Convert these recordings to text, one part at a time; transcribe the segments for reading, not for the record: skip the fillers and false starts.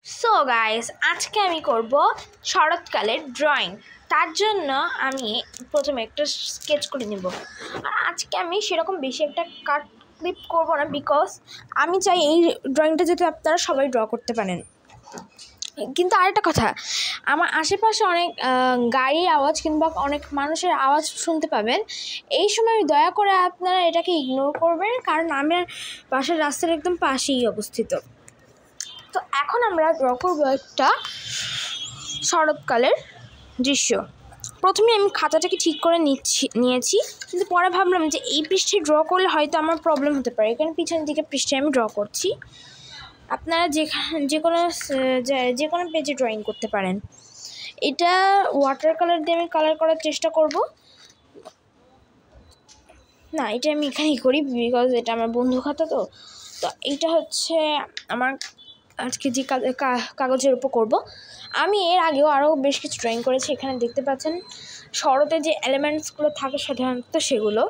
So guys, আজকে আমি করব শরৎকালের ড্রয়িং। তার জন্য আমি প্রথমে একটা স্কেচ করে নেব। আর আজকে আমি সেরকম বেশি একটা কাট ক্লিপ করবো না, বিকজ আমি চাই এই ড্রয়িংটা যাতে আপনারা সবাই ড্র করতে পারেন। কিন্তু আরেকটা কথা, আমার আশেপাশে অনেক গাড়ির আওয়াজ কিংবা অনেক মানুষের আওয়াজ শুনতে পাবেন। এই সময় দয়া করে আপনারা এটাকে ইগনোর করবেন, কারণ আমার বাসার রাস্তার একদম পাশেই অবস্থিত। তো এখন আমরা ড্র করবো একটা শরৎকালের দৃশ্য। প্রথমে আমি খাতাটাকে ঠিক করে নিয়েছি, কিন্তু পরে ভাবলাম যে এই পৃষ্ঠে ড্র করলে হয়তো আমার প্রবলেম হতে পারে, এখানে পিছনের দিকে পৃষ্ঠে আমি ড্র করছি। আপনারা যে কোনো পেজে ড্রয়িং করতে পারেন। এটা ওয়াটার কালার দিয়ে আমি কালার করার চেষ্টা করব। না, এটা আমি এখানেই করি, বিকজ এটা আমার বন্ধু খাতা। তো এইটা হচ্ছে আমার আজকে যে কাগজের উপর করব। আমি এর আগেও আরও বেশ কিছু ড্রয়িং করেছি। এখানে দেখতে পাচ্ছেন শরতে যে এলিমেন্টসগুলো থাকে সাধারণত সেগুলো।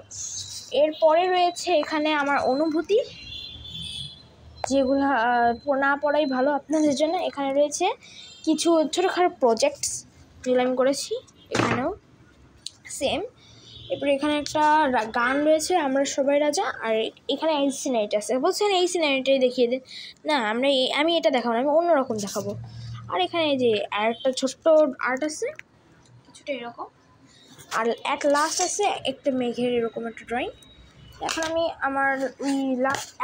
এরপরে রয়েছে এখানে আমার অনুভূতি, যেগুলো না পড়াই ভালো আপনাদের জন্য। এখানে রয়েছে কিছু ছোটোখাটো প্রজেক্টস যেগুলো আমি করেছি, এখানেও সেম। এরপরে এখানে একটা গান রয়েছে, আমরা সবাই রাজা। আর এখানে এই সিনারিটা আছে, বলছেন এই সিনারিটাই দেখিয়ে দিন। না, আমি এটা দেখাবো না, আমি অন্যরকম দেখাবো। আর এখানে এই যে আর একটা ছোট্ট আর্ট আছে, কিছুটা এরকম। আর এক লাস্ট আছে একটা মেঘের এরকম একটা ড্রয়িং। এখন আমি আমার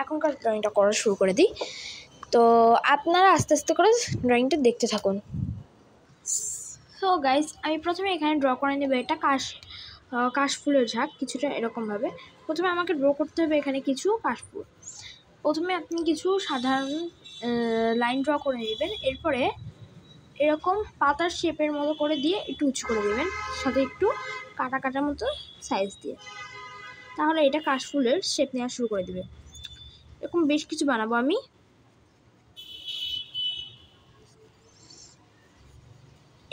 এখনকার ড্রয়িংটা করা শুরু করে দিই। তো আপনারা আস্তে আস্তে করে ড্রয়িংটা দেখতে থাকুন। সো গাইস, আমি প্রথমে এখানে ড্র করে নেব এটা কাশফুলের ঝাঁক, কিছুটা এরকমভাবে। প্রথমে আমাকে ড্র করতে হবে এখানে কিছু কাশফুল। প্রথমে আপনি কিছু সাধারণ লাইন ড্র করে নেবেন। এরপরে এরকম পাতার শেপের মতো করে দিয়ে একটু উঁচু করে দেবেন, সাথে একটু কাটা কাটার মতো সাইজ দিয়ে। তাহলে এটা কাশফুলের শেপ নেওয়া শুরু করে দেবে। এরকম বেশ কিছু বানাবো আমি।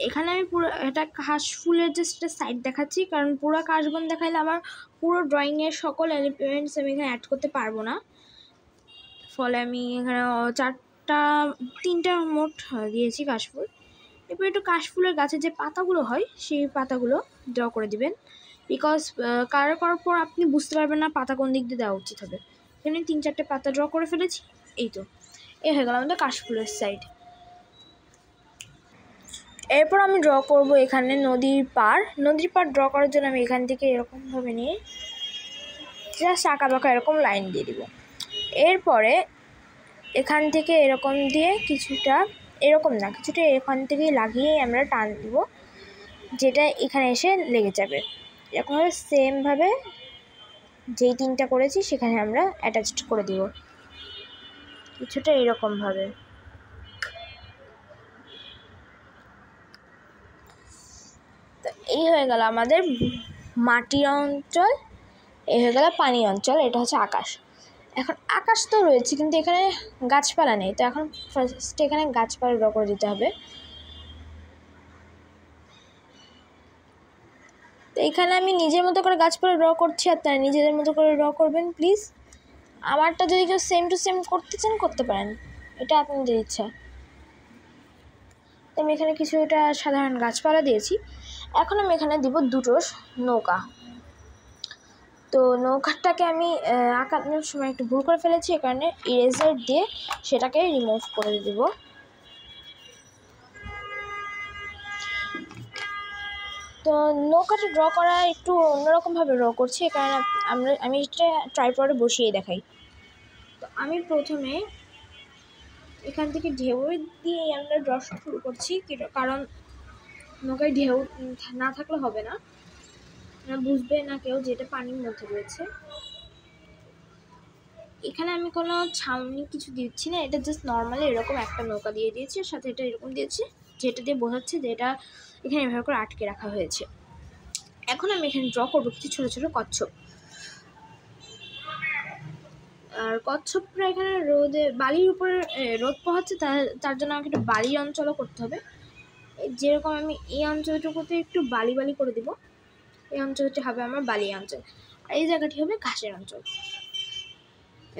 এখানে আমি পুরো এটা কাশফুলের জাস্ট সাইড দেখাচ্ছি, কারণ পুরো কাশবন দেখাইলে আমার পুরো ড্রয়িংয়ের সকল এলিমেন্টস আমি এখানে অ্যাড করতে পারবো না। ফলে আমি এখানে তিনটা মোট দিয়েছি কাশফুল। এরপর একটু কাশফুলের গাছের যে পাতাগুলো হয় সেই পাতাগুলো ড্র করে দিবেন, বিকজ কালার করার পর আপনি বুঝতে পারবেন না পাতা কোন দিক দিয়ে দেওয়া উচিত হবে। এখানে 3-4টে পাতা ড্র করে ফেলেছি। এই তো হয়ে গেল আমাদের কাশফুলের সাইড। এরপর আমি ড্র করব এখানে নদীর পাড় ড্র করার জন্য আমি এখান থেকে এরকমভাবে নিয়ে জাস্ট আঁকা বাঁকা এরকম লাইন দিয়ে দিব। এরপরে এখান থেকে এরকম দিয়ে কিছুটা এখান থেকেই লাগিয়ে আমরা টান দিব, যেটা এখানে এসে লেগে যাবে। এরকমভাবে সেমভাবে যেই 3টা করেছি সেখানে আমরা অ্যাটাচড করে দিব, কিছুটা এরকমভাবে। তো এই হয়ে গেল আমাদের মাটির অঞ্চল, এই হয়ে গেল পানি অঞ্চল, এটা হচ্ছে আকাশ। এখন আকাশ তো রয়েছে, কিন্তু এখানে গাছপালা নেই। তো এখন ফার্স্ট এখানে গাছপালা ড্র করে দিতে হবে। তো এখানে আমি নিজের মতো করে গাছপালা ড্র করছি, আর তারা নিজেদের মতো করে ড্র করবেন প্লিজ। আমারটা যদি কেউ সেম টু সেম করতে চান করতে পারেন, এটা আপনাদের ইচ্ছা। তো আমি এখানে কিছুটা সাধারণ গাছপালা দিয়েছি। এখন আমি এখানে দিব 2টো নৌকা। তো নৌকাটাকে আমি আঁকানোর সময় একটু ভুল করে ফেলেছি, এ কারণে ইরেজার দিয়ে সেটাকে রিমুভ করে দেব। তো নৌকাটা ড্র করা একটু অন্যরকমভাবে ড্র করছি, এ কারণে আমি এটা ট্রাইপডে বসিয়ে দেখাই। তো আমি প্রথমে এখান থেকে ঢেউ দিয়ে আমরা ড্র শুরু করছি, কারণ নৌকায় ঢেউ না থাকলে হবে না, বুঝবে না কেউ যে এটা পানির মধ্যে রয়েছে। এখানে আমি কোনো ছাউনি কিছু দিচ্ছি না, এটা জাস্ট নর্মালি এরকম একটা নৌকা দিয়ে দিয়েছি, সাথে এটা এরকম দিয়েছি, যেটা দিয়ে বোঝাচ্ছে যে এটা এখানে এভাবে করে আটকে রাখা হয়েছে। এখন আমি এখানে ড্র করবো কিছু ছোটো ছোটো কচ্ছপ। আর কচ্ছপরা এখানে বালির উপরে রোদ পোহাচ্ছে, তার জন্য আমাকে একটু বালি অঞ্চলও করতে হবে। যেরকম আমি এই অঞ্চলটুকুতে একটু বালি বালি করে দিব, এই অঞ্চলটি হবে আমার বালি অঞ্চল, আর এই জায়গাটি হবে ঘাসের অঞ্চল।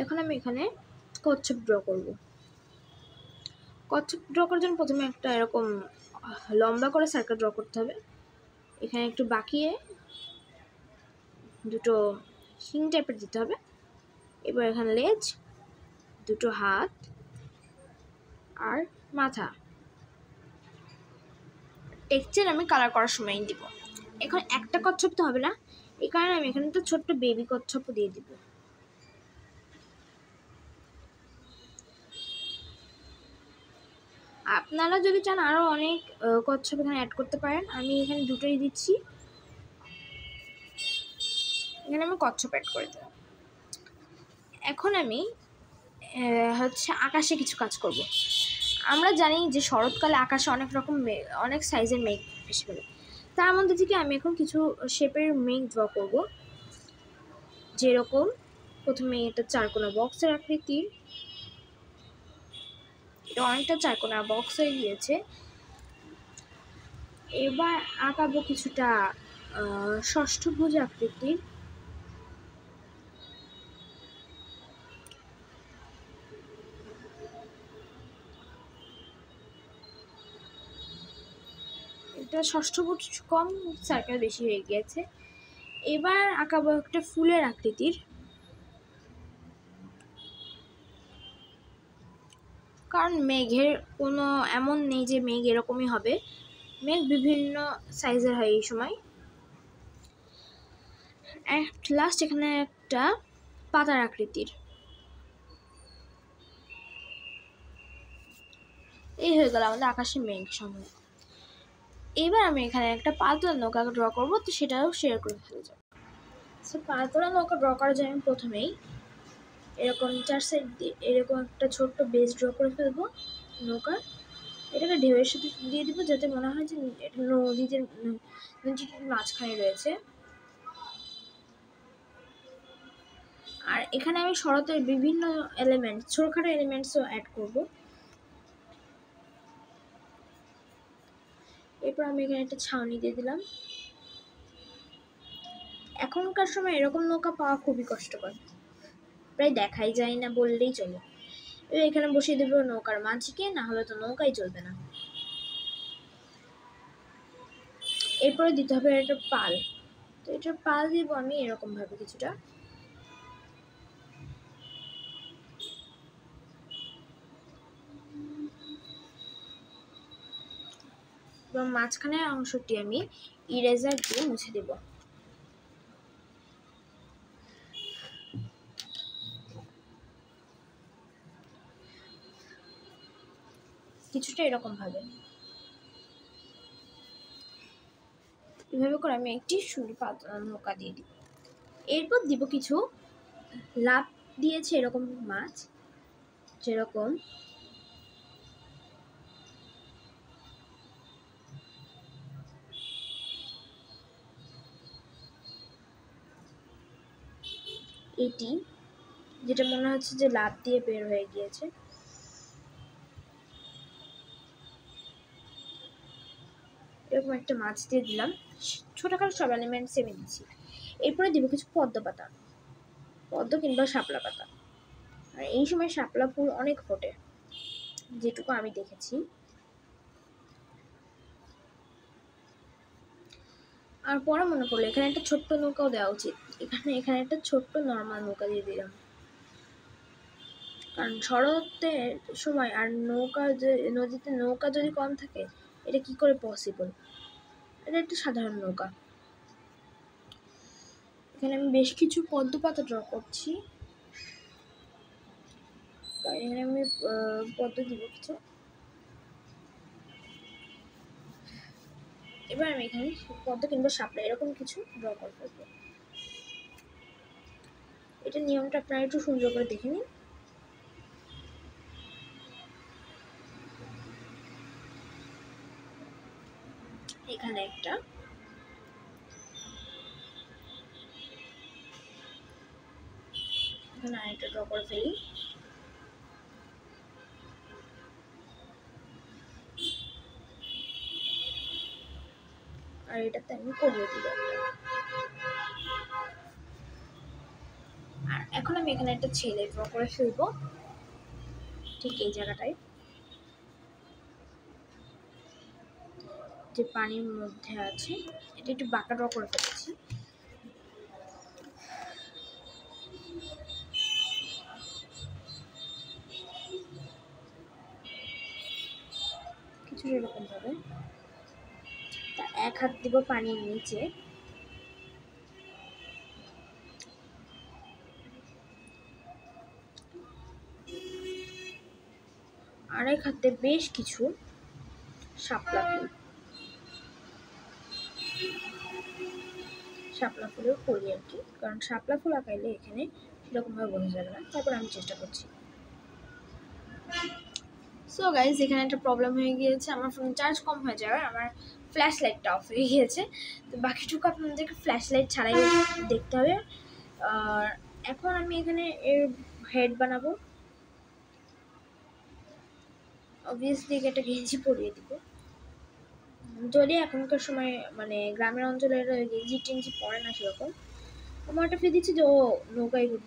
এখন আমি এখানে কচ্ছপ ড্র করব। কচ্ছপ ড্র করার জন্য প্রথমে একটা এরকম লম্বা করে সার্কেল ড্র করতে হবে। এখানে একটু বাঁকিয়ে দুটো শিং টাইপের দিতে হবে। এবার এখানে লেজ, দুটো হাত আর মাথা। টেক্সচার আমি কালার করার সময় দিব। এখন একটা কচ্ছপ তো হবে না, এই কারণে আমি এখানে একটা ছোট্ট বেবি কচ্ছপ দিয়ে দিব। আপনারা যদি চান আরো অনেক কচ্ছপ এখানে অ্যাড করতে পারেন। আমি এখানে দুটোই দিচ্ছি। এখানে আমি কচ্ছপ অ্যাড করে দিলাম। এখন আমি হচ্ছে আকাশে কিছু কাজ করব। আমরা জানি যে শরৎকালে আকাশে অনেক রকম অনেক সাইজের মেঘ এসে পড়ে। তার মধ্যে থেকে আমি এখন কিছু শেপের মেঘ ড্র করব। যেরকম প্রথমে এটা চারকোনা বক্সের আকৃতির, এটা অনেকটা চারকোনা বক্স হয়ে গিয়েছে। এবার আঁকাবো কিছুটা ষষ্ঠভুজ আকৃতির। এটা ষষ্ঠভুজ কম, সার্কেল বেশি হয়ে গিয়েছে। এবার আঁকাবো একটা ফুলের আকৃতির। কারণ মেঘের কোনো এমন নেই যে মেঘ এরকমই হবে, মেঘ বিভিন্ন সাইজের হয় এই সময়। লাস্ট এখানে একটা পাতার আকৃতির। এই হয়ে গেল আমাদের আকাশে মেঘ সমূহ। এবার আমি এখানে একটা পালতোলা নৌকা ড্র করবো, তো সেটাও শেয়ার করে ফেলে যাবো। সো পালতোলা নৌকা ড্র করার জন্য আমি প্রথমেই এরকম 4 সাইড দিয়ে এরকম একটা ছোট্ট বেস ড্র করে ফেলবো নৌকার। এটাকে ঢেউয়ের সাথে দিয়ে দিব, যাতে মনে হয় যে এটা নদীটির মাঝখানে রয়েছে। আর এখানে আমি শরতের বিভিন্ন এলিমেন্ট, ছোটখাটো এলিমেন্টসও অ্যাড করব। এরপর আমি এখানে একটা ছাউনি দিয়ে দিলাম। এখনকার সময় এরকম নৌকা পাওয়া খুবই কষ্টকর, প্রায় দেখাই যায় না বললেই চলে। এখানে বসিয়ে দেবো নৌকার মাঝিকে, না হলে তো নৌকাই চলবে না। এরপরে দিতে হবে একটা পাল। তো এটা পাল দিব আমি এরকম ভাবে কিছুটা। এবং মাঝখানের অংশটি আমি ইরেজার দিয়ে মুছে দেব। কিছুটা এরকম ভাবে, এভাবে করে আমি একটি সুন্দর পাতলা নৌকা দিয়ে দিব। এরপর দিব কিছু লাভ দিয়েছে এরকম মাছ, যেরকম এটি, যেটা মনে হচ্ছে যে লাভ দিয়ে বের হয়ে গিয়েছে। এরকম একটা মাছ দিয়ে দিলাম। ছোটখাটো সব এলিমেন্টস আমি দিচ্ছি। এরপরে দিব কিছু পদ্ম পাতা, পদ্ম কিংবা শাপলা পাতা। আর এই সময় শাপলা ফুল অনেক ফোটে, যেটুকু আমি দেখেছি। আর পরে মনে পড়লো এখানে একটা ছোট্ট নৌকাও দেওয়া উচিত। এখানে একটা ছোট্ট নর্মাল নৌকা দিয়ে দিলাম, কারণ শরতের সময় আর নদীতে নৌকা যদি কম থাকে, এটা কি করে পসিবল? এটা একটা সাধারণ নৌকা। এখানে আমি বেশ কিছু পদ্ম পাতা ড্র করছি, কারণ এখানে আমি পদ্ম দিব কিছু। এবার আমি এখানে পদ্ম কিংবা শাপলা এরকম কিছু ড্র করে ফেলবো। এটা নিয়মটা আপনারা একটু সুন্দর করে দেখে নিন। এখানে একটা, এখানে আরেকটা ড্র করে ফেলি। আর এটাতে আমি করিয়ে দিব। আর এখন আমি এখানে একটা ছেলে ড্র করে ফেলবো, ঠিক এই জায়গাটায়। যে পানির মধ্যে আছে এটা একটু বাঁকাটাও করে ফেলেছি। কিছু এরকম ভাবে তা এক হাত দিব পানির নিচে, আর এক হাতে বেশ কিছু শাপলা ফুলের কলি আর কি, কারণ শাপলা ফুল আঁকাইলে এখানে সেরকমভাবে বোঝা যাবে না। তারপর আমি চেষ্টা করছি। সো গাইজ এখানে একটা প্রবলেম হয়ে গিয়েছে, আমার ফোন চার্জ কম হয়ে যাবে, আমার ফ্ল্যাশ লাইটটা অফ হয়ে গিয়েছে। তো বাকিটুকু আপনাদেরকে ফ্ল্যাশ লাইট ছাড়াই দেখতে হবে। আর এখন আমি এখানে এর হেড বানাবো। অবভিয়াসলি একটা গেঞ্জি পরিয়ে দিব, যদি এখনকার সময় মানে গ্রামের অঞ্চলের গেঞ্জি টেঞ্জি পরে না সেরকম। আমার একটা ফিল দিচ্ছে যে ও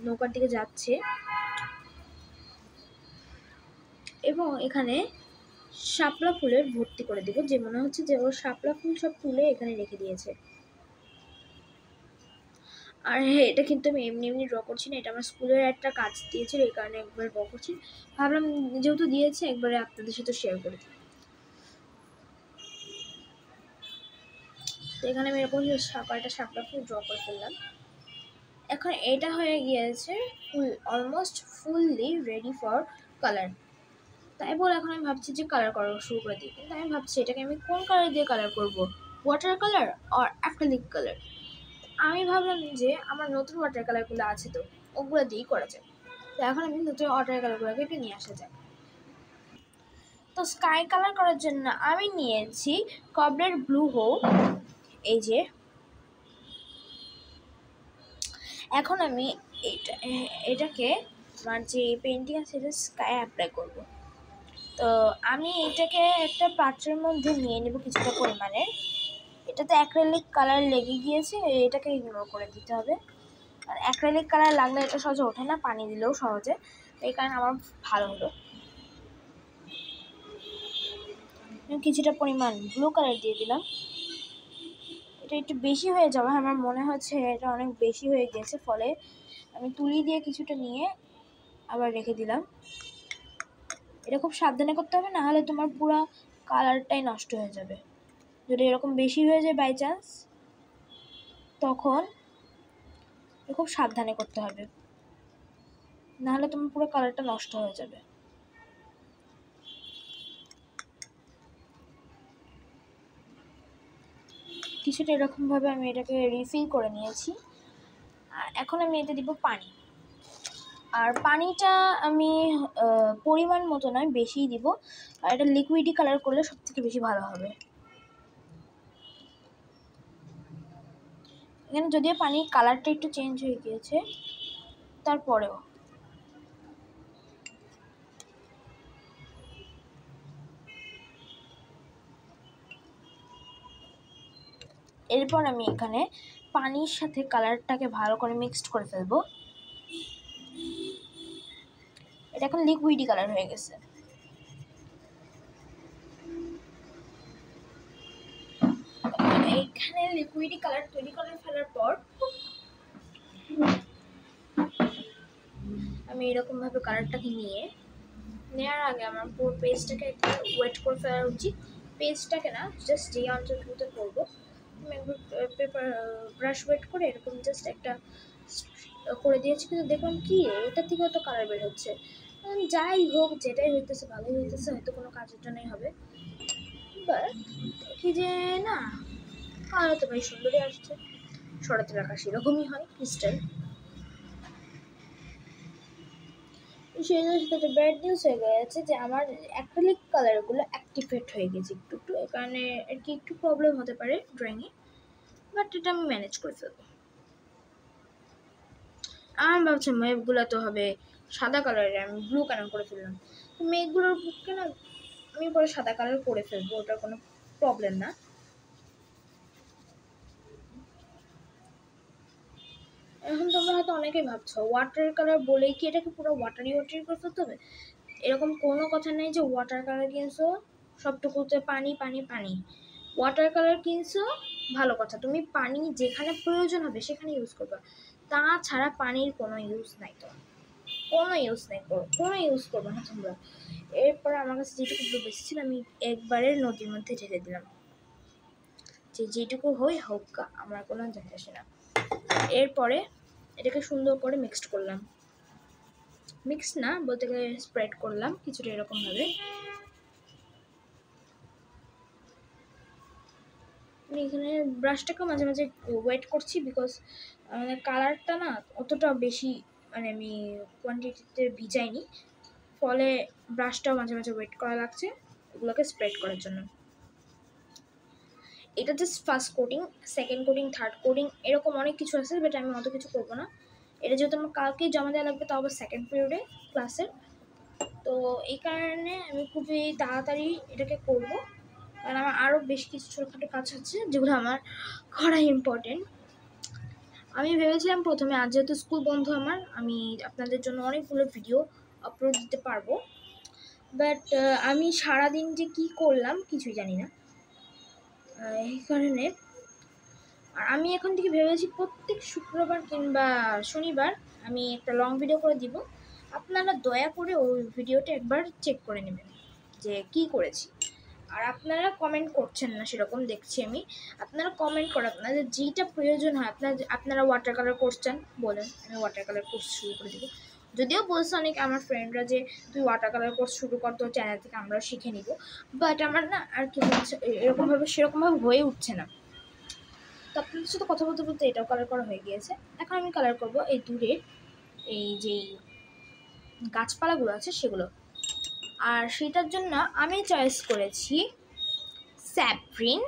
নৌকার দিকে যাচ্ছে। এবং এখানে শাপলা ফুলের ভর্তি করে দিব, যে মনে হচ্ছে যে ও শাপলা ফুল সব তুলে এখানে রেখে দিয়েছে। আর হ্যাঁ, এটা কিন্তু আমি এমনি এমনি ড্র করছি না, এটা আমার স্কুলের একটা কাজ দিয়েছিল, এই কারণে একবার ড্র করছি। ভাবলাম যেহেতু দিয়েছে একবারে আপনাদের সাথে শেয়ার করে দিই। তো এখানে আমি এরকম কয়েকটা শাপলা ফুল ড্র করে ফেললাম। এখন এটা হয়ে গিয়েছে almost fully ready for colour. তাই বলে এখন আমি ভাবছি যে কালার করা শুরু করে দিই, কিন্তু আমি ভাবছি এটাকে আমি কোন কালার দিয়ে কালার করব, ওয়াটার কালার আর অ্যাক্রিলিক কালার। আমি ভাবলাম যে আমার নতুন ওয়াটার কালারগুলো আছে তো ওগুলো দিয়েই করা যায়। তো এখন আমি নতুন ওয়াটার কালারগুলোকে একটু নিয়ে আসা যায়। তো স্কাই কালার করার জন্য আমি নিয়েছি কবলের ব্লু হো, এই যে। এখন আমি এটাকে আমার যে পেন্টিং আছে এটা স্কাই অ্যাপ্লাই করব। তো আমি এটাকে একটা পাত্রের মধ্যে নিয়ে নেব কিছুটা পরিমাণে। এটাতে অ্যাক্রিলিক কালার লেগে গিয়েছে, এটাকে ইগনোর করে দিতে হবে। আর অ্যাক্রিলিক কালার লাগলে এটা সহজে ওঠে না, পানি দিলেও সহজে, এই কারণে আমার ভালো হলো। কিছুটা পরিমাণ ব্লু কালার দিয়ে দিলাম। এটা একটু বেশি হয়ে যাবে, আমার মনে হচ্ছে এটা অনেক বেশি হয়ে গেছে, ফলে আমি তুলি দিয়ে কিছুটা নিয়ে আবার রেখে দিলাম। এটা খুব সাবধানে করতে হবে, না হলে তোমার পুরো কালারটাই নষ্ট হয়ে যাবে। যদি এরকম বেশি হয়ে যায় বাই চান্স, তখন খুব সাবধানে করতে হবে, না হলে তোমার পুরো কালারটা নষ্ট হয়ে যাবে। কিছুটা এরকমভাবে আমি এটাকে রিফিল করে নিয়েছি। আর এখন আমি এতে দিব পানি। আর পানিটা আমি পরিমাণ মতো নয়, বেশিই দিব। আর এটা লিকুইডই কালার করলে সবথেকে বেশি ভালো হবে। এখানে যদিও পানির কালারটা একটু চেঞ্জ হয়ে গিয়েছে, তারপরেও এরপর আমি এখানে পানির সাথে কালারটাকে ভালো করে মিক্সড করে ফেলবো। এটা এখন লিকুইডই কালার হয়ে গেছে। এইখানে লিকুইডই কালার তৈরি করে ফেলার পর আমি এরকম ভাবে কালারটাকে নেওয়ার আগে আমার পুরো পেজটাকে একটু ওয়েট করে ফেলা উচিত। পেজটাকে না, জাস্ট যে অঞ্চলগুলোতে করবো আমি একবার পেপার ব্রাশ ওয়েট করে এরকম জাস্ট একটা করে দিয়েছি, কিন্তু দেখলাম কি এটা থেকেও তো কালার বের হচ্ছে। যাই হোক, যেটাই হইতেছে ভালোই হইতেছে, হয়তো কোনো কাজের জন্যই হবে। বাট দেখি যে না, কালার তো ভাই সুন্দরই আসছে। শরতের আকাশ এরকমই হয় ক্রিস্টাল। সেই সাথে একটা ব্যাড নিউজ হয়ে গেছে যে আমার অ্যাক্রিলিক কালারগুলো অ্যাক্টিভেট হয়ে গেছে একটু একটু, এই কারণে আর কি একটু প্রবলেম হতে পারে ড্রয়িংয়ে, বাট এটা আমি ম্যানেজ করে ফেলবো। আমি ভাবছি মেঘগুলো তো হবে সাদা কালারের, আমি ব্লু কালার করে ফেললাম। তো মেঘগুলোর বুককে না আমি পরে সাদা কালার করে ফেলবো, ওটার কোনো প্রবলেম না। এখন তোমরা হয়তো অনেকেই ভাবছো ওয়াটার কালার বলেই কি এটাকে পুরো ওয়াটারি করে ফেলতে হবে? এরকম কোনো কথা নেই যে ওয়াটার কালার কিনছো সবটুকুতে পানি পানি পানি, ওয়াটার কালার কিনছো ভালো কথা, তুমি পানি যেখানে প্রয়োজন হবে সেখানে ইউজ করবা, তাছাড়া পানির কোনো ইউজ নাই, তো কোনো ইউজ নাই, কোনো ইউজ করবো না তোমরা। এরপরে আমার কাছে যেটুকু বেশি ছিল আমি একবারে নদীর মধ্যে ঢেলে দিলাম, যে যেটুকু হোক আমার কোনো যায় আসে না। এরপরে এটাকে সুন্দর করে মিক্সড করলাম, মিক্স না বলতে গেলে স্প্রেড করলাম কিছুটা এরকমভাবে। আমি এখানে ব্রাশটাকে মাঝে মাঝে ওয়েট করছি, বিকজ আমাদের কালারটা না অতটা বেশি মানে আমি কোয়ান্টিটিতে ভিজাইনি, ফলে ব্রাশটাও মাঝে মাঝে ওয়েট করা লাগছে এগুলোকে স্প্রেড করার জন্য। এটা just first coating, second coating, third coating এরকম অনেক কিছু আছে, বাট আমি অত কিছু করবো না। এটা যেহেতু আমার কালকেই জমা দেওয়া লাগবে, তাও আবার সেকেন্ড পিরিয়ডে ক্লাসের, তো এই কারণে আমি খুবই তাড়াতাড়ি এটাকে করব, কারণ আমার আরও বেশ কিছু ছোটোখাটো কাজ আছে যেগুলো আমার করা ইম্পর্টেন্ট। আমি ভেবেছিলাম প্রথমে, আজ যেহেতু স্কুল বন্ধ আমার, আমি আপনাদের জন্য অনেকগুলো ভিডিও আপলোড দিতে পারবো, বাট আমি সারাদিন যে কি করলাম কিছুই জানি না, এই কারণে। আর আমি এখন থেকে ভেবেছি প্রত্যেক শুক্রবার কিংবা শনিবার আমি একটা লং ভিডিও করে দিব, আপনারা দয়া করে ওই ভিডিওটা একবার চেক করে নেবেন যে কি করেছি। আর আপনারা কমেন্ট করছেন না সেরকম দেখছি আমি, আপনারা কমেন্ট করে আপনাদের যেটা প্রয়োজন হয়, আপনারা ওয়াটার কালার করছেন বলেন, আমি ওয়াটার কালার কোর্স শুরু করে দেবো। যদিও বলছে অনেক আমার ফ্রেন্ডরা যে তুই ওয়াটার কালার কোর্স শুরু কর, তোর চ্যানেল থেকে আমরাও শিখে নিব, বাট আমার না আর কি হচ্ছে এরকমভাবে সেরকমভাবে হয়ে উঠছে না। তো আপনাদের সাথে কথা বলতে বলতে এটাও কালার করা হয়ে গিয়েছে। এখন আমি কালার করব এই দূরের এই যেই গাছপালাগুলো আছে সেগুলো, আর সেটার জন্য আমি চয়েস করেছি স্যাপ গ্রিন,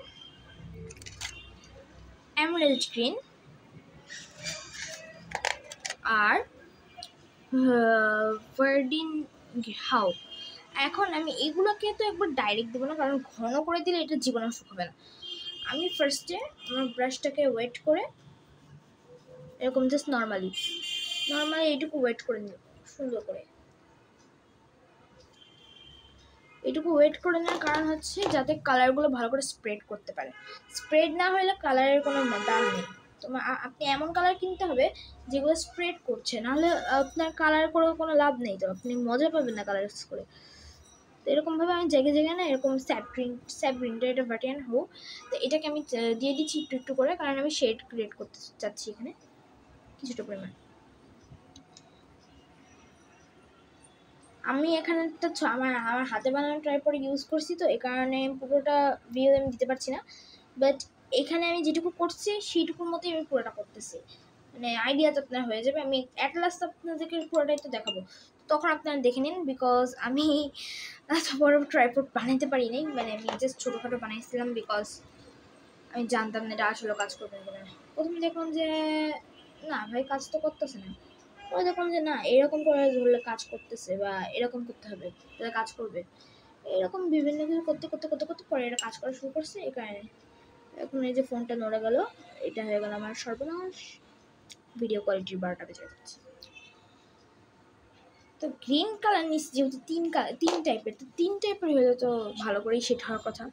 এমারেল্ড গ্রিন আর ভার্ডিন হাউ। এখন আমি এগুলোকে তো একবার ডাইরেক্ট দেবো না, কারণ ঘন করে দিলে এটা জীবনেও শুকাবে না। আমি ফার্স্টে আমার ব্রাশটাকে ওয়েট করে এরকম জাস্ট নর্মালি এইটুকু ওয়েট করে নিব, সুন্দর করে এটুকু ওয়েট করে নেওয়ার কারণ হচ্ছে যাতে কালারগুলো ভালো করে স্প্রেড করতে পারে। স্প্রেড না হলে কালারের কোনো দাম নেই, তো আপনি এমন কালার কিনতে হবে যেগুলো স্প্রেড করছে, নাহলে আপনার কালার করেও কোনো লাভ নেই, তো আপনি মজা পাবেন না কালার করে। তো এরকমভাবে আমি জায়গায় না এরকম স্যাপ গ্রিনটা এটা বাটিয়ান হোক, তো এটাকে আমি দিয়ে দিচ্ছি একটু একটু করে, কারণ আমি শেড ক্রিয়েট করতে চাচ্ছি এখানে কিছুটা পরিমাণ। আমি এখানে একটা আমার হাতে বানানো ট্রাইপড ইউজ করছি, তো এই কারণে পুরোটা ভিডিও আমি দিতে পারছি না, বাট এখানে আমি যেটুকু করছি সেইটুকুর মতোই আমি পুরোটা করতেছি, মানে আইডিয়া তো আপনার হয়ে যাবে। আমি অ্যাট লাস্ট আপনাদেরকে পুরোটাই তো দেখাবো, তখন আপনারা দেখে নিন, বিকজ আমি এত বড় ট্রাইপড বানাইতে পারি নাই, মানে আমি জাস্ট ছোটোখাটো বানাইছিলাম, বিকজ আমি জানতাম না এটা আসলে কাজ করবে বলে। প্রথমে দেখলাম যে না ভাই কাজ তো করতেছে না, পরে দেখলাম যে না এরকম করে ধরলে কাজ করতেছে, বা এরকম করতে হবে তাহলে কাজ করবে, এরকম বিভিন্ন কিছু করতে করতে করতে করতে পরে এটা কাজ করা শুরু করছে। এই কারণে এখন এই যে ফোনটা নড়ে গেল, এটা হয়ে গেল আমার সর্বনাশ, ভিডিও কোয়ালিটির 12টা বেজে যাচ্ছে। তো গ্রিন কালার নিচ্ছি যেহেতু তিন টাইপের, তো তিন টাইপের হলে তো ভালো করেই সেট হওয়ার কথা,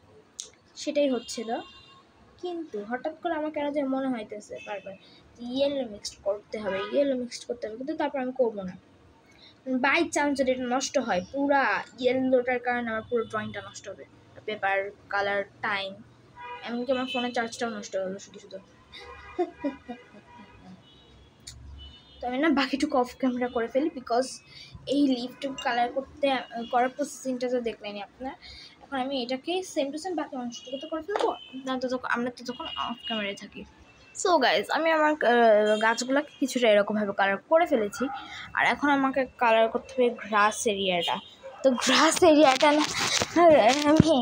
সেটাই হচ্ছিল। কিন্তু হঠাৎ করে আমার কেন যে মনে হইতেছে বারবার ইয়েলো মিক্সড করতে হবে, কিন্তু তারপর আমি করবো না। বাই চান্স যদি এটা নষ্ট হয়, পুরা ইয়েলোটার কারণে আমার পুরো ড্রয়িংটা নষ্ট হবে, পেপার, কালার, টাইম, এমনকি আমার ফোনের চার্জটাও নষ্ট হলো শুধু শুধু। তো আমি না বাকিটুকু অফ ক্যামেরা করে ফেলি, বিকজ এই লিপটুকু কালার করার প্রসেসিংটা তো দেখলেনি আপনার। এখন আমি এটাকে সেম টু সেম বাকি অংশটুকু তো করে ফেলবো, আমরা তো তখন অফ ক্যামেরায় থাকি। সো গাইজ, আমি আমার গাছগুলোকে কিছুটা এরকমভাবে কালার করে ফেলেছি, আর এখন আমাকে কালার করতে হবে গ্রাস এরিয়াটা। তো গ্রাস এরিয়াটা না আমি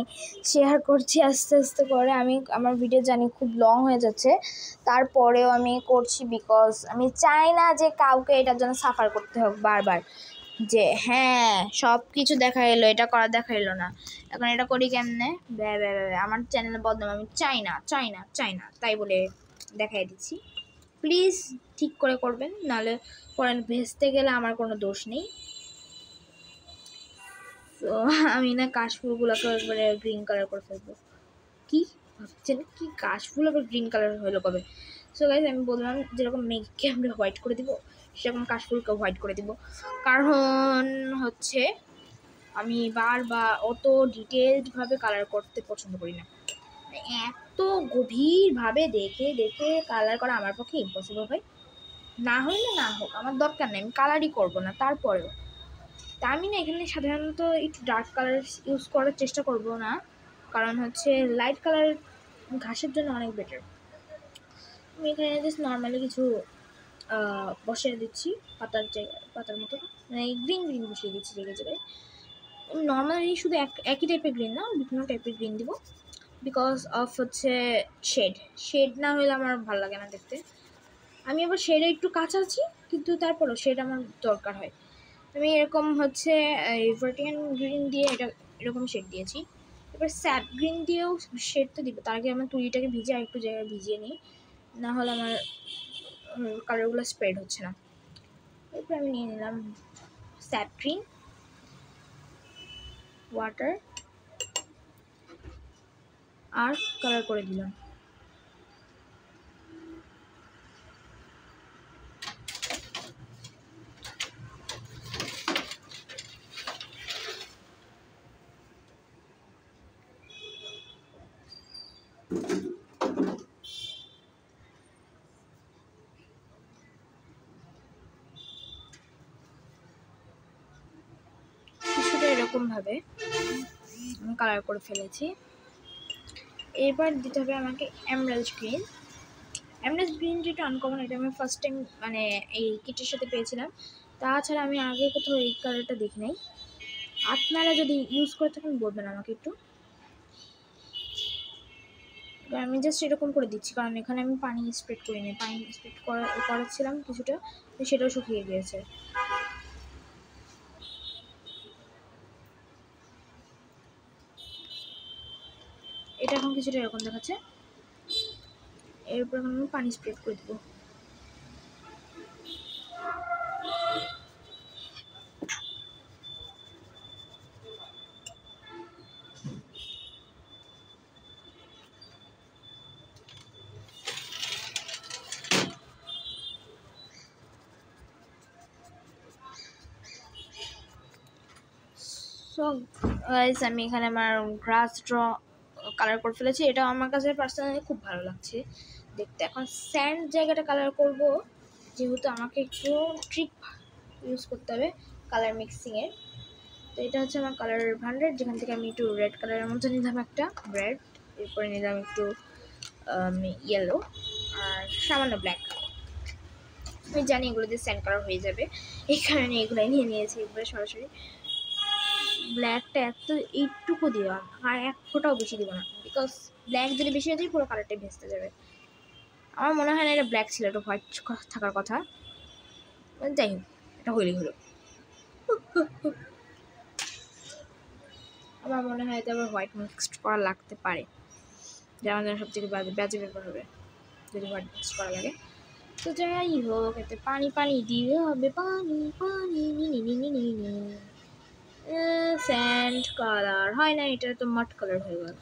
শেয়ার করছি আস্তে আস্তে করে, আমি আমার ভিডিও জানি খুব লং হয়ে যাচ্ছে, তারপরেও আমি করছি, বিকজ আমি চাই না যে কাউকে এটার জন্য সাফার করতে হোক বারবার, যে হ্যাঁ সব কিছু দেখা এলো, এটা করা দেখা এলো না, এখন এটা করি কেমনে, আমার চ্যানেলে বদনাম আমি চাই না, তাই বলে দেখাই দিচ্ছি। প্লিজ ঠিক করে করবেন, নাহলে পরে ভেস্তে গেলে আমার কোনো দোষ নেই। তো আমি না কাশফুলগুলোকে একবারে গ্রিন কালার করে ফেলবো, কি ভাবছেন কি কাশফুল আবার গ্রিন কালার হলো কবে। সো গাইজ আমি বললাম যেরকম মেঘকে আমরা হোয়াইট করে দিব সেরকম কাশফুলকে হোয়াইট করে দিব, কারণ হচ্ছে আমি অত ডিটেলডভাবে কালার করতে পছন্দ করি না। এত গভীরভাবে দেখে দেখে কালার করা আমার পক্ষে ইম্পসিবল হয়। না হইলে না হোক, আমার দরকার নেই, আমি কালারই করবো না। তারপরেও তা আমি না এখানে সাধারণত একটু ডার্ক কালার ইউজ করার চেষ্টা করব না, কারণ হচ্ছে লাইট কালার ঘাসের জন্য অনেক বেটার। আমি এখানে জাস্ট নর্মালি কিছু বসিয়ে দিচ্ছি পাতার মতো, মানে গ্রিন গ্রিন বসিয়ে দিচ্ছি জায়গায় জায়গায়। নর্মালি শুধু একই টাইপের গ্রিন না, বিভিন্ন টাইপের গ্রিন দিব, বিকজ অফ হচ্ছে শেড না হলে আমার ভালো লাগে না দেখতে। আমি আবার শেডে একটু কাছাচ্ছি, কিন্তু তারপরও শেড আমার দরকার হয়। আমি এরকম হচ্ছে ভার্টিয়ান গ্রিন দিয়ে এরকম শেড দিয়েছি। এবার স্যাপ গ্রিন দিয়েও শেড তো দিব, তার আগে আমার তুলিটাকে ভিজে আর একটু জায়গায় ভিজিয়ে নিই, না হলে আমার কালারগুলো স্প্রেড হচ্ছে না। এরপর আমি নিয়ে নিলাম স্যাপ গ্রিন, ওয়াটার আর কালার করে দিলাম। কিছুটা এরকমভাবে আমি কালার করে ফেলেছি। এবার দিতে হবে আমাকে এমরাল্ড গ্রিন যেটা আনকমন, এটা আমি ফার্স্ট টাইম মানে এই কিটের সাথে পেয়েছিলাম। তাছাড়া আমি আগে কোথাও এই কালারটা দেখি নাই। আপনারা যদি ইউজ করে থাকেন বলবেন আমাকে একটু। আমি জাস্ট এরকম করে দিচ্ছি, কারণ এখানে আমি পানি স্প্রেড করিনি, পানি স্প্রেড করাচ্ছিলাম কিছুটা, সেটাও শুকিয়ে গিয়েছে। এটা এখন কিছুটা এরকম দেখাচ্ছে। এরপর এখন আমি পানি স্প্রেড করে দেবো। সো গাইস আমি এখানে আমার গ্রাস কালার করে ফেলেছি, এটা আমার কাছে পার্সোনালি খুব ভালো লাগছে দেখতে। এখন স্যান্ড জায়গাটা কালার করব, যেহেতু আমাকে একটু ট্রিক ইউজ করতে হবে কালার মিক্সিংয়ের। তো এটা হচ্ছে আমার কালার ভান্ডার, যেখান থেকে আমি একটু রেড কালারের মধ্যে নিলাম একটা রেড, এরপরে নিলাম একটু ইয়েলো আর সামান্য ব্ল্যাক। আমি জানি এগুলো দিয়ে স্যান্ড কালার হয়ে যাবে, এই কারণে এগুলোই নিয়ে নিয়েছি এগুলো সরাসরি। ব্ল্যাকটা এইটুকু দিলাম, আর এক ফোঁটাও বেশি দিব না, বিকজ ব্ল্যাক যদি বেশি হয়ে যায় পুরো কালারটাই ভেস্তে যাবে। আমার মনে হয় না এটা ব্ল্যাক ছিল, এটা হোয়াইট থাকার কথা। যাই হোক, এটা হইলেই হলো। আমার মনে হয় এটা আবার হোয়াইট মিক্সড করা লাগতে পারে, যে আমাদের সব থেকে বাজে ব্যাপার হবে যদি হোয়াইট মিক্স করা লাগে। তো যাই হোক, এতে পানি দিতে হবে, পানি স্যান্ড কালার হয় না, এটা তো মাড কালার হয়ে গেল।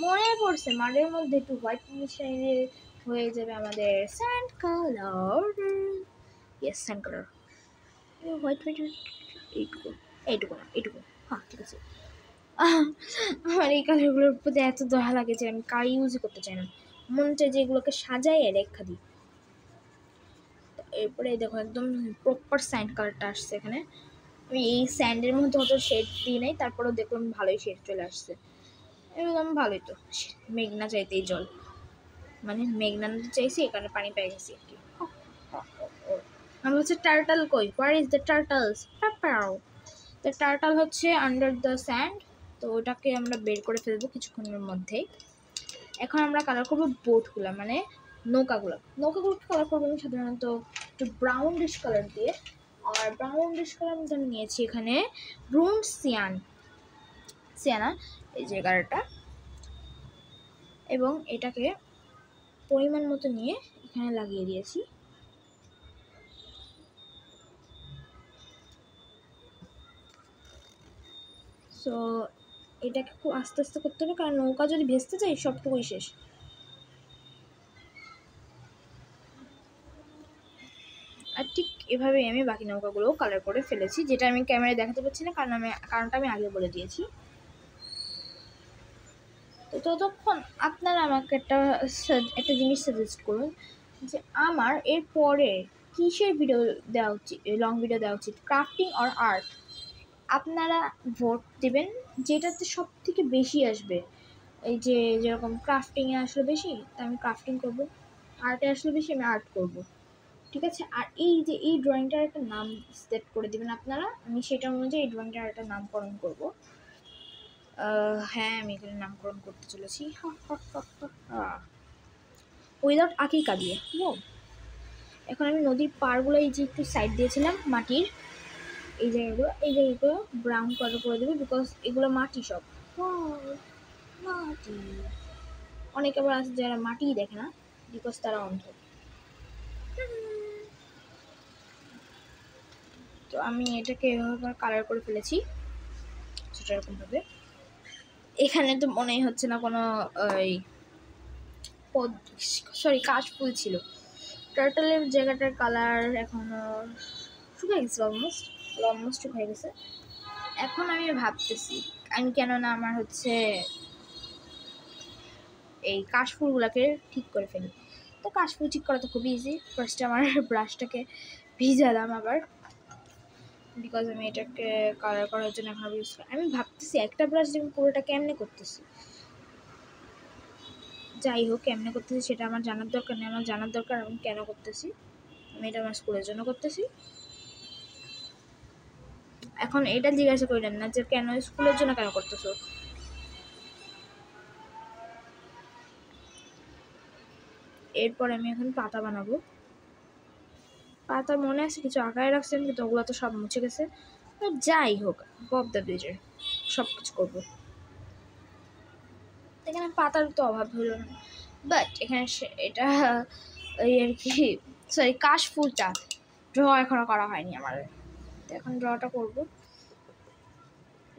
মনে পড়ছে মাডের মধ্যে একটু হোয়াইট মিশাইলে হয়ে যাবে আমাদের sand colour. Yes, sand colour. White এইটুকু না, হ্যাঁ ঠিক আছে। আমার এই কালারগুলোর প্রতি এত দয়া লাগে যে আমি কার ইউজই করতে চাই না, মনে চাই যে এগুলোকে সাজাই রেখা দিই। এরপরে দেখো একদম প্রপার স্যান্ড কালারটা আসছে এখানে। আমি এই স্যান্ডের মধ্যে অত শেড দিই নাই, তারপরেও দেখলাম ভালোই শেড চলে আসছে, একদম ভালোই। তো মেঘনা চাইতেই জল, মানে মেঘনা নদী চাইছি, এখানে পানি পেয়ে গেছি আর কি। আমি হচ্ছে টার্টাল কই, হোয়ার ইজ দ্য টার্টালস? দ্য টার্টাল হচ্ছে আন্ডার দ্য স্যান্ড, তো ওটাকে আমরা বের করে ফেলবো কিছুক্ষণের মধ্যেই। এখন আমরা কালার করবো বোটগুলো, মানে নৌকাগুলো কালার করবো আমি সাধারণত একটু ব্রাউনিশ কালার দিয়ে। আর ব্রাউনিশ কালার মধ্যে আমি নিয়েছি এখানে ব্রুন সিয়ানা, এই যে কালারটা, এবং এটাকে পরিমাণ মতো নিয়ে এখানে লাগিয়ে দিয়েছি। সো এটাকে খুব আস্তে আস্তে করতে হবে, কারণ নৌকা যদি ভেস্তে যায় সবটুকুই শেষ। আর ঠিক এভাবেই আমি বাকি নৌকাগুলো কালার করে ফেলেছি, যেটা আমি ক্যামেরায় দেখাতে পারছি না, কারণটা আমি আগে বলে দিয়েছি। তো ততক্ষণ আপনারা আমাকে একটা জিনিস সাজেস্ট করুন যে আমার এর পরে কিসের ভিডিও দেওয়া উচিত, লং ভিডিও দেওয়া উচিত, ক্রাফটিং অর আর্ট। আপনারা ভোট দেবেন যেটাতে সব থেকে বেশি আসবে। এই যে যেরকম ক্রাফটিংয়ে আসলে বেশি, তা আমি ক্রাফটিং করব, আর্টে আসলে বেশি আমি আর্ট করব, ঠিক আছে। আর এই যে এই ড্রয়িংটার একটা নাম সেট করে দেবেন আপনারা, আমি সেটা অনুযায়ী এই ড্রয়িংটার একটা নামকরণ করব। হ্যাঁ, আমি এখানে নামকরণ করতে চলেছি উইদাউট আকিকা দিয়ে। এখন আমি নদীর পাড়গুলো এই যে একটু সাইড দিয়েছিলাম মাটির, এই জায়গাগুলো ব্রাউন কালার করে দেবো, বিকজ এগুলো মাটি সব। মাটি, অনেকে আবার আছে যারা মাটিই দেখে না, বিকজ তারা অন্ধ। তো আমি এটাকে এভাবে কালার করে ফেলেছি সেটা এরকমভাবে। এখানে তো মনেই হচ্ছে না কোনো কাশফুল ছিল। টার্টলের জায়গাটার কালার এখনো শুকিয়ে গেছে, অলমোস্ট শুকিয়ে গেছে। এখন আমি ভাবতেছি আমি কেননা আমার হচ্ছে এই কাশফুলগুলোকে ঠিক করে ফেলি। তো কাশফুল ঠিক করা তো খুবই ইজি। ফার্স্টে আমার ব্রাশটাকে ভিজালাম আবার, বিকজ আমি এটাকে কালার করার জন্য এখন ইউজ করি। আমি ভাবতেছি একটা ব্রাশ দিয়ে পুরোটা কেমনে করতেছি, যাই হোক কেমনে করতেছি সেটা আমার জানার দরকার নেই, আমার জানার দরকার আমি কেন করতেছি। আমি এটা আমার স্কুলের জন্য করতেছি। এখন এটা জিজ্ঞাসা করিলেন না যে কেন স্কুলের জন্য কেন করতেছো। এরপর আমি এখন পাতা বানাবো। পাতা মনে আছে কিছু আঁকায় রাখছেন, কিন্তু ওগুলো তো সব মুছে গেছে। যাই হোক, বব দ্য ব্রিজের সব কিছু করবো। এখানে পাতার তো অভাব হলো না, বাট এখানে এটা এই আর কি, সরি কাশফুলটা ড্র এখনো করা হয়নি আমার, এখন ড্রটা করব।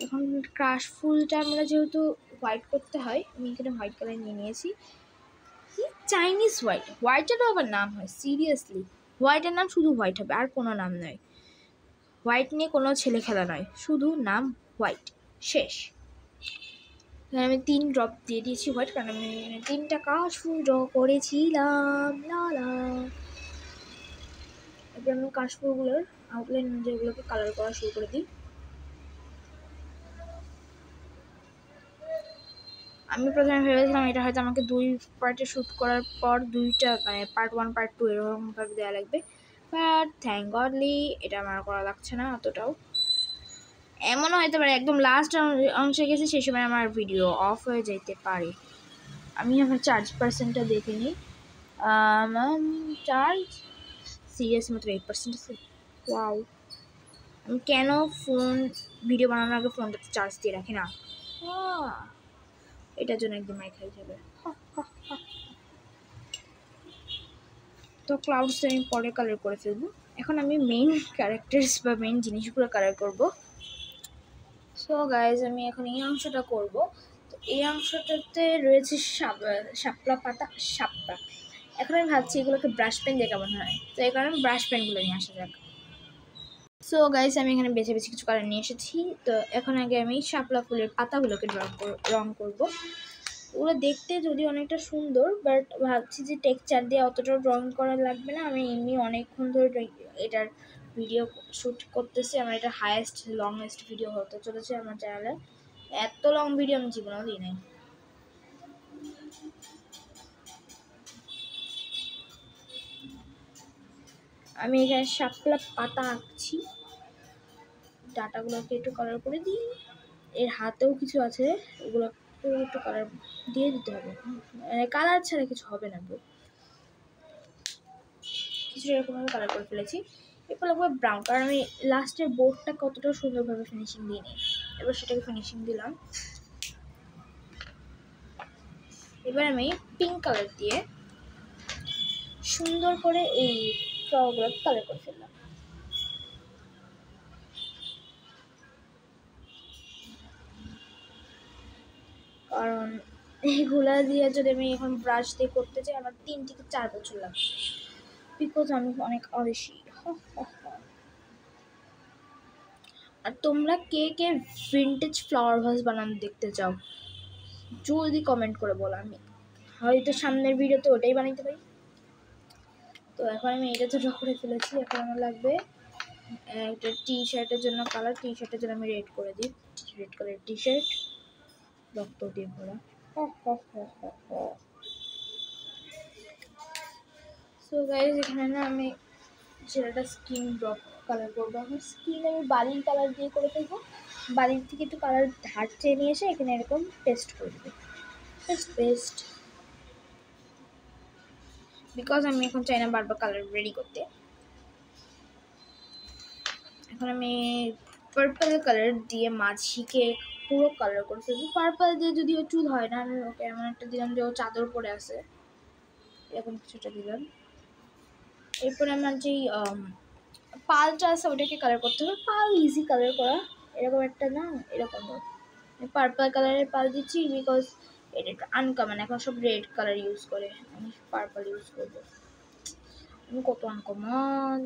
এখন কাশফুলটা আমরা যেহেতু হোয়াইট করতে হয়, আমি এখানে হোয়াইট কালার নিয়ে নিয়েছি। চাইনিজ হোয়াইটেরও আবার নাম হয়, সিরিয়াসলি হোয়াইটের নাম শুধু হোয়াইট হবে, আর কোনো নাম নয়। হোয়াইট নিয়ে কোনো ছেলে খেলা নয়, শুধু নাম হোয়াইট, শেষ। আমি 3 ড্রপ দিয়ে দিয়েছি হোয়াইট, কারণ আমি 3টা কাশফুল ড্র করেছিলাম। এবার আমি কাশফুলগুলোর আউটলাইন যেগুলোকে কালার করা শুরু করে দিই। আমি প্রথমে ভেবেছিলাম এটা হয়তো আমাকে 2 পার্টে শ্যুট করার পর 2টা মানে পার্ট 1 পার্ট 2 এরকমভাবে দেওয়া লাগবে, বাট থ্যাংক গডলি এটা আমার করা লাগছে না অতটাও। এমনও হয়তো পারে একদম লাস্ট অংশে গেছি সেই সময় আমার ভিডিও অফ হয়ে যেতে পারে। আমি আমার চার্জ% দেখে নিই। চার্জ সিরিয়াস মাত্র 8% আছে। ওয়াও, আমি কেন ফোন ভিডিও বানানোর আগে ফোনটাতে চার্জ দিয়ে রাখি না, এটার জন্য একদম মাইক হয়ে যাবে। তো ক্লাউডস আমি পরে কালার করে ফেলবো। এখন আমি মেইন ক্যারেক্টার্স বা মেইন জিনিসগুলো কালার করব। সো গাইজ আমি এখন এই অংশটা করব। তো এই অংশটাতে রয়েছে শাপলা পাতা, শাপলা। এখন আমি ভাবছি এগুলোকে ব্রাশ পেন দিয়ে কেমন হয়, তো এই কারণে ব্রাশ পেনগুলো নিয়ে আসা যাক। সো গাইজ আমি এখানে বেছে বেছে কিছু কালার নিয়ে এসেছি। তো এখন আগে আমি শাপলা ফুলের পাতাগুলোকে রং করব। ওগুলো দেখতে যদি অনেকটা সুন্দর, বাট ভাবছি যে টেক্সচার দিয়ে অতটাও ড্রয়িং করা লাগবে না। আমি এমনি অনেকক্ষণ ধরে এটার ভিডিও শ্যুট করতেছি, আমার এটা লংয়েস্ট ভিডিও হতে চলেছে আমার চ্যানেলে। এত লং ভিডিও আমি জীবনেও দিই নাই। আমি এখানে শাপলা পাতা আঁকছি, ডাটাগুলোকে একটু কালার করে দিই। এর হাতেও কিছু আছে, ওগুলো একটু কালার দিয়ে দিতে হবে, মানে কালার ছাড়া কিছু হবে না। কিছু এরকমভাবে কালার করে ফেলেছি। এরপর লাগবে ব্রাউন, কারণ আমি লাস্টের বোর্ডটা কতটা সুন্দরভাবে ফিনিশিং দিয়ে নিই। এবার সেটাকে ফিনিশিং দিলাম। এবার আমি পিঙ্ক কালার দিয়ে সুন্দর করে এই ফ্লাওয়ারগুলো কালার করে ফেললাম। কারণ এইগুলা দিয়ে যদি আমি এখন ব্রাশ দিয়ে করতে চাই আমার 3 থেকে 4 বছর লাগবে, বিকজ আমি অনেক অলসি। আর তোমরা কে কে ভিন্টেজ ফ্লাওয়ার ভাস বানানো দেখতে চাও জলদি কমেন্ট করে বলো, আমি হয়তো সামনের ভিডিওতে ওটাই বানাইতে পারি। তো এখন আমি এটা তো ড্র করে ফেলেছি, এখন আমার লাগবে একটা টি শার্টের জন্য কালার, টি শার্টের জন্য আমি রেড করে দিই, রেড কালারের টি শার্ট রক্ত দিয়ে ভরা। সো গাইজ এখানে না আমি ছেলেটা স্কিন ড্রপ কালার করবো, আমার স্কিন আমি বালির কালার দিয়ে করে ফেলবো, বালির থেকে একটু কালার ধার চেয়ে নিয়ে এসে এখানে এরকম পেস্ট করে দেবো, পেস্ট, বিকজ আমি এখন চাই না বারবার কালার রেডি করতে। এখন আমি পার্পল কালার দিয়ে মাঝিকে পুরো কালার করে ফেলবো। পার্পল দিয়ে যদিও চুল হয় না, আমি ওকে এমন একটা দিলাম যে ও চাদর পরে আছে, এরকম কিছুটা দিলাম। এরপরে আমার যেই পালটা আছে ওটাকে কালার করতে হবে, পাল ইজি কালার করা, এরকম একটা না এরকম পার্পল কালারের পাল দিচ্ছি বিকজ এটা একটু আনকমন, এখন সব রেড কালার ইউজ করে, আমি পার্পল ইউজ করবো, আমি কত আনকমন।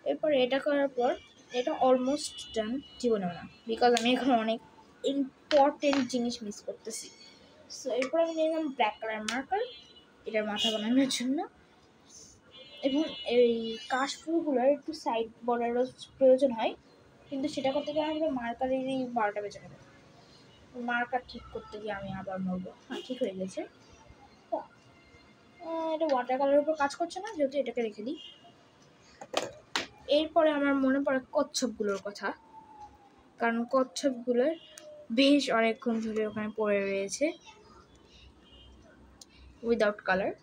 এরপর এটা করার পর এটা অলমোস্ট ডান, জীবনেও না, বিকজ আমি এখন অনেক ইম্পর্টেন্ট জিনিস মিস করতেছি। সো এরপর আমি নিলাম ব্ল্যাক কালার মার্কার এটার মাথা বানানোর জন্য, এবং এই কাশফুলগুলোর একটু সাইড বর্ডারও প্রয়োজন হয়, কিন্তু সেটা করতে গিয়ে আমাদের মার্কারেরই 12টা বেজে গেল, মার্কার ঠিক করতে গিয়ে আমি আবার মরবো। হ্যাঁ ঠিক হয়ে গেছে, এটা ওয়াটার কালারের উপর কাজ করছে না, যেহেতু এটাকে রেখে দিই। এরপরে আমার মনে পড়ে কচ্ছপগুলোর কথা, কারণ কচ্ছপগুলোর বেশ অনেকক্ষণ ধরে ওখানে পড়ে রয়েছে উইদাউট কালার,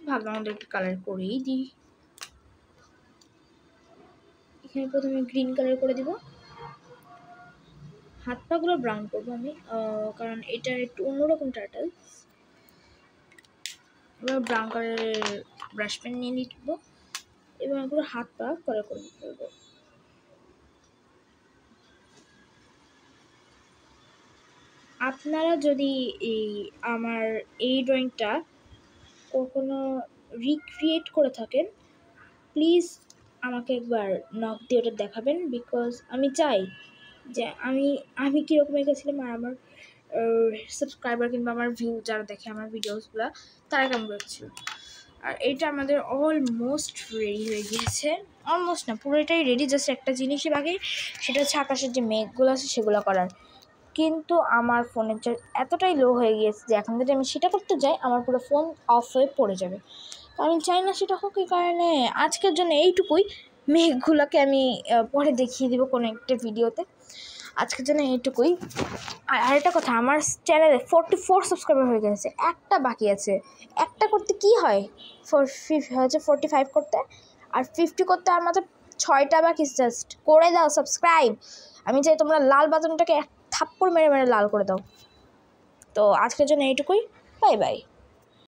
ভাবলাম আমাদের একটু কালার করেই দিই। এখানে প্রথমে গ্রিন কালার করে দিব, হাত পাগুলো ব্রাউন করবো আমি, কারণ এটা একটু অন্যরকম টার্টল। এবার ব্রাউন কালারের ব্রাশ পেন নিয়ে নিব এবং এগুলো হাত পা কালার করে ফেলবো। আপনারা যদি আমার এই ড্রয়িংটা কখনো রিক্রিয়েট করে থাকেন প্লিজ আমাকে একবার নক দিয়ে ওটা দেখাবেন, বিকজ আমি চাই যে আমি কীরকম এঁকেছিলাম আর আমার সাবস্ক্রাইবার কিংবা আমার ভিউ যারা দেখে আমার ভিডিওসগুলো তারা কেমন করছিল। আর এটা আমাদের অলমোস্ট রেডি হয়ে গিয়েছে, অলমোস্ট না পুরোটাই রেডি, জাস্ট একটা জিনিসই বাকি, সেটা হচ্ছে আকাশের যে মেঘগুলো আছে সেগুলো করার। কিন্তু আমার ফোনের চার্জ এতটাই লো হয়ে গিয়েছে যে এখন যদি আমি সেটা করতে যাই আমার পুরো ফোন অফ হয়ে পড়ে যাবে, আমি চাই না সেটা হোক। এই কারণে আজকের জন্য এইটুকুই, মেঘগুলোকে আমি পরে দেখিয়ে দেবো কোনো একটা ভিডিওতে, আজকের জন্য এইটুকুই। আর আরেকটা কথা, আমার চ্যানেলে 44 সাবস্ক্রাইবার হয়ে গেছে, একটা বাকি আছে, একটা করতে কি হয় 45 করতে, আর 50 করতে আর মাত্র 6টা বাকি, জাস্ট করে দাও সাবস্ক্রাইব। আমি চাই তোমরা লাল বাটনটাকে এক থাপ্পড় মেরে মেরে লাল করে দাও। তো আজকের জন্য এইটুকুই, বাই বাই।